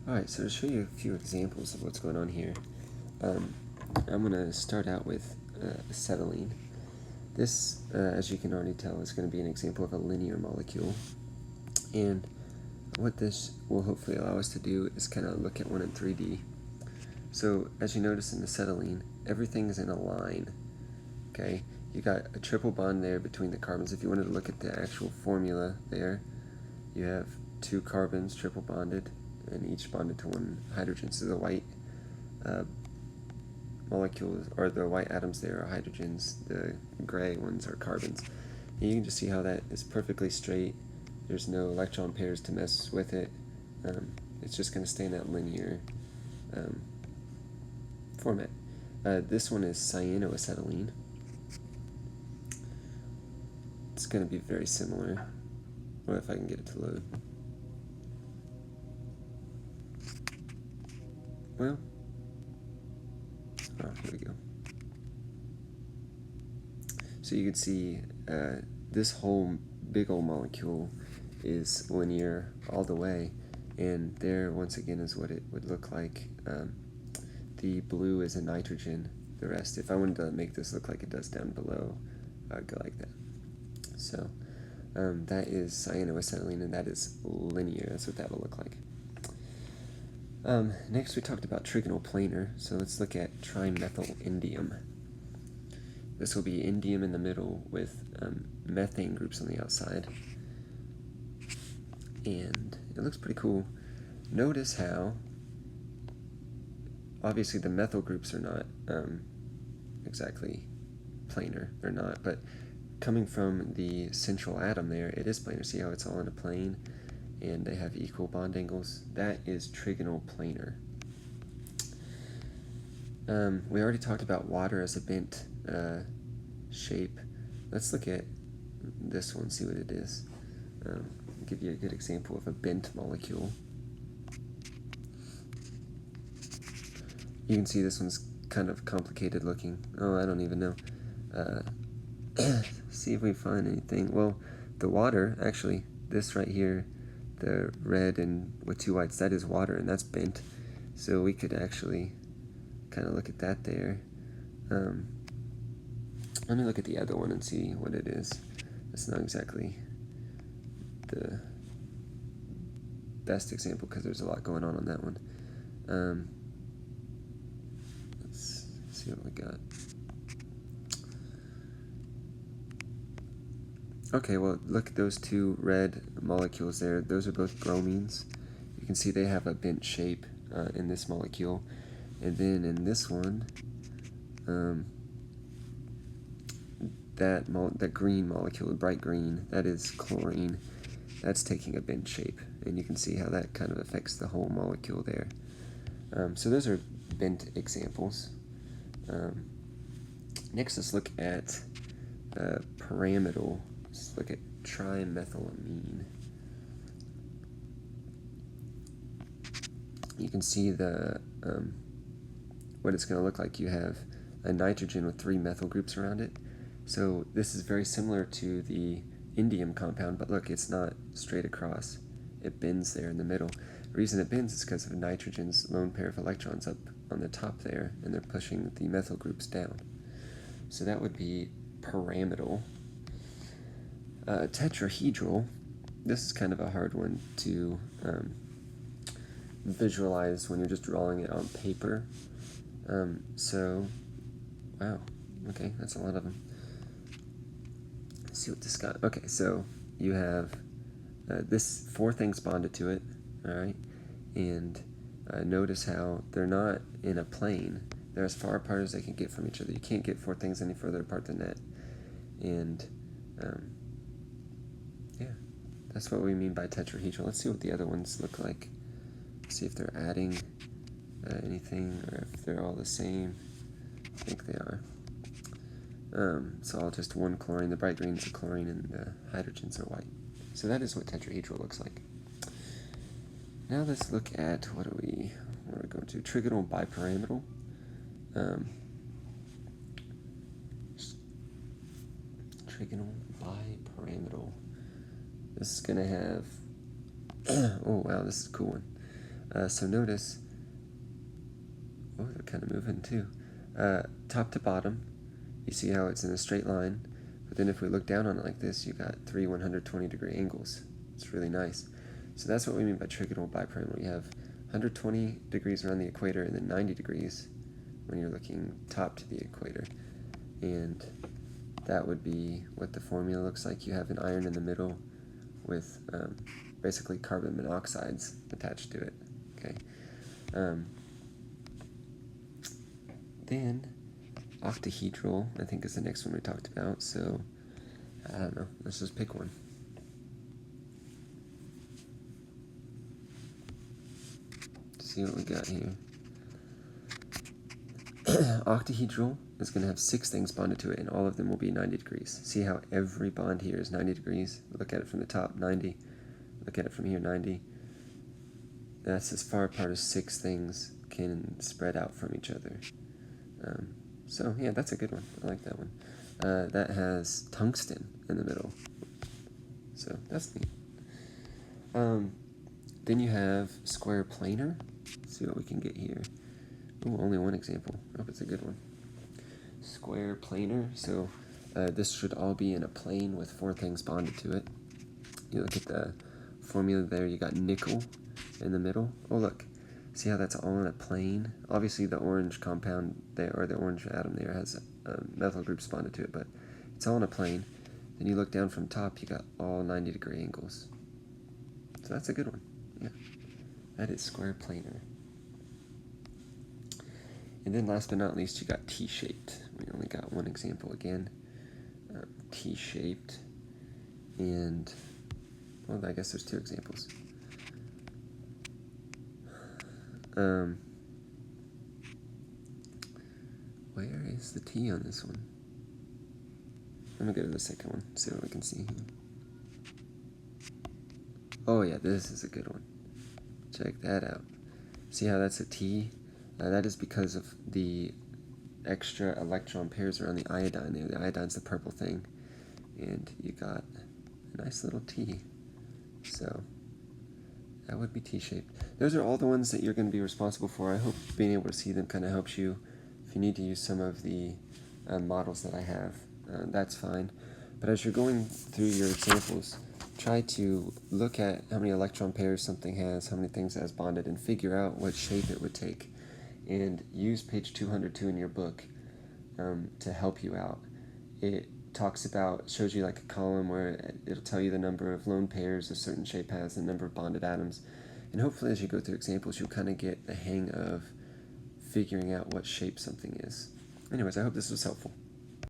Alright, so to show you a few examples of what's going on here, I'm going to start out with acetylene. This, as you can already tell, is going to be an example of a linear molecule. And what this will hopefully allow us to do is kind of look at one in 3D. So as you notice in acetylene, everything is in a line. Okay, you got a triple bond there between the carbons. If you wanted to look at the actual formula there, you have two carbons triple bonded, and each bonded to one hydrogen. So the white molecules, or the white atoms there, are hydrogens. The gray ones are carbons. And you can just see how that is perfectly straight. There's no electron pairs to mess with it. It's just going to stay in that linear format. This one is cyanoacetylene. It's going to be very similar. What if I can get it to load? Well, oh, here we go. So you can see this whole big old molecule is linear all the way, and there once again is what it would look like. The blue is a nitrogen, the rest. If I wanted to make this look like it does down below, I'd go like that. So that is cyanoacetylene, and that is linear. That's what that will look like. Next we talked about trigonal planar, so let's look at trimethylindium. This will be indium in the middle with methane groups on the outside. And it looks pretty cool. Notice how, obviously the methyl groups are not exactly planar, they're not, but coming from the central atom there, it is planar. See how it's all in a plane? And they have equal bond angles. That is trigonal planar. We already talked about water as a bent shape. Let's look at this one, see what it is. I'll give you a good example of a bent molecule. You can see this one's kind of complicated looking. Oh, I don't even know. See if we find anything. Well, the water, actually, this right here, the red and with two whites, that is water, and that's bent. So we could actually kind of look at that there. Let me look at the other one and see what it is. It's not exactly the best example because there's a lot going on that one. Let's see what we got. Okay, well, look at those two red molecules there. Those are both bromines. You can see they have a bent shape in this molecule. And then in this one, that green molecule, bright green, that is chlorine. That's taking a bent shape. And you can see how that kind of affects the whole molecule there. So those are bent examples. Next, let's look at pyramidal. Let's look at trimethylamine. You can see the what it's going to look like. You have a nitrogen with 3 methyl groups around it. So this is very similar to the indium compound, but look, it's not straight across. It bends there in the middle. The reason it bends is because of nitrogen's lone pair of electrons up on the top there, and they're pushing the methyl groups down. So that would be pyramidal. Tetrahedral, this is kind of a hard one to visualize when you're just drawing it on paper. So, wow, okay, that's a lot of them. Let's see what this got. Okay, so you have this 4 things bonded to it, all right, and notice how they're not in a plane. They're as far apart as they can get from each other. You can't get 4 things any further apart than that. And yeah, that's what we mean by tetrahedral. Let's see what the other ones look like. See if they're adding anything or if they're all the same. I think they are. So all just one chlorine. The bright green's a chlorine and the hydrogens are white. So that is what tetrahedral looks like. Now let's look at what are we going to? Trigonal bipyramidal. Trigonal bipyramidal. This is going to have, oh wow, this is a cool one. So notice, oh, they're kind of moving too. Top to bottom, you see how it's in a straight line, but then if we look down on it like this, you got 3 120-degree angles. It's really nice. So that's what we mean by trigonal biprimal. You have 120 degrees around the equator and then 90 degrees when you're looking top to the equator. And that would be what the formula looks like. You have an iron in the middle with basically carbon monoxides attached to it. Okay. Then octahedral, I think, is the next one we talked about. So I don't know. Let's just pick one. See what we got here. Octahedral is going to have 6 things bonded to it, and all of them will be 90 degrees. See how every bond here is 90 degrees? Look at it from the top, 90. Look at it from here, 90. That's as far apart as 6 things can spread out from each other. So yeah, that's a good one. I like that one. That has tungsten in the middle. So that's neat. Then you have square planar. Let's see what we can get here. Ooh, only one example. I hope it's a good one. Square planar. So this should all be in a plane with 4 things bonded to it. You look at the formula there, you got nickel in the middle. Oh look, see how that's all in a plane? Obviously the orange compound there, or the orange atom there, has methyl groups bonded to it, but it's all in a plane. Then you look down from top, you got all 90-degree angles. So that's a good one. Yeah, that is square planar. And then last but not least, you got T-shaped. We only got one example again. T-shaped. And, well, I guess there's 2 examples. Where is the T on this one? Let me go to the second one, see what we can see here. Oh yeah, this is a good one. Check that out. See how that's a T? That is because of the extra electron pairs around the iodine there. The iodine's the purple thing. And you got a nice little T. So that would be T-shaped. Those are all the ones that you're going to be responsible for. I hope being able to see them kind of helps you. If you need to use some of the models that I have, that's fine. But as you're going through your examples, try to look at how many electron pairs something has, how many things it has bonded, and figure out what shape it would take. And use page 202 in your book to help you out. It talks about, shows you like a column where it'll tell you the number of lone pairs a certain shape has, the number of bonded atoms. And hopefully as you go through examples, you'll kind of get the hang of figuring out what shape something is. Anyways, I hope this was helpful.